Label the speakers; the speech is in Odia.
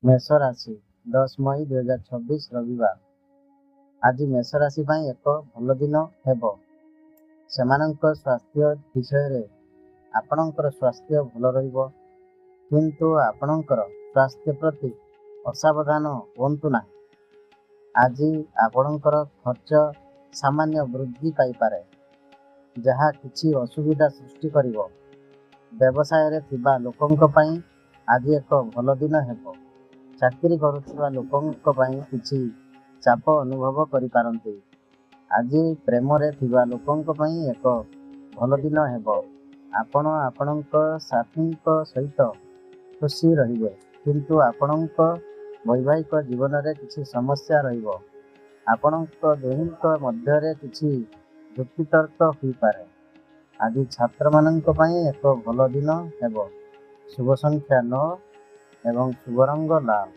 Speaker 1: मेष राशि 10 मई 2026 रविवार। आज मेष राशि ପାଇଁ ଏକ ଭଲ ଦିନ ହେବ। ସେମାନଙ୍କ ସ୍ୱାସ୍ଥ୍ୟ ବିଷୟରେ ଆପଣଙ୍କର ସ୍ୱାସ୍ଥ୍ୟ ଭଲ ରହିବ, କିନ୍ତୁ ଆପଣଙ୍କର ସ୍ୱାସ୍ଥ୍ୟ ପ୍ରତି ଅସାବଧାନ ହୁଅନ୍ତୁ ନାହିଁ। ଆଜି ଆପଣଙ୍କର ଖର୍ଚ୍ଚ ସାମାନ୍ୟ ବୃଦ୍ଧି ପାଇପାରେ, ଯାହା କିଛି ଅସୁବିଧା ସୃଷ୍ଟି କରିବ। ବ୍ୟବସାୟରେ ଥିବା ଲୋକଙ୍କ ପାଇଁ ଆଜି ଏକ ଭଲ ଦିନ ହେବ। ଚାକିରି କରୁଥିବା ଲୋକଙ୍କ ପାଇଁ କିଛି ଚାପ ଅନୁଭବ କରିପାରନ୍ତି। ଆଜି ପ୍ରେମରେ ଥିବା ଲୋକଙ୍କ ପାଇଁ ଏକ ଭଲ ଦିନ ହେବ। ଆପଣ ଆପଣଙ୍କ ସାଥୀଙ୍କ ସହିତ ଖୁସି ରହିବେ, କିନ୍ତୁ ଆପଣଙ୍କ ବୈବାହିକ ଜୀବନରେ କିଛି ସମସ୍ୟା ରହିବ। ଆପଣଙ୍କ ଦୁହିଁଙ୍କ ମଧ୍ୟରେ କିଛି ଯୁକ୍ତିତର୍କ ହୋଇପାରେ। ଆଜି ଛାତ୍ରମାନଙ୍କ ପାଇଁ ଏକ ଭଲ ଦିନ ହେବ। ଶୁଭ ସଂଖ୍ୟା 9 ଏବଂ ଶୁଭ ରଙ୍ଗ ଲାଲ।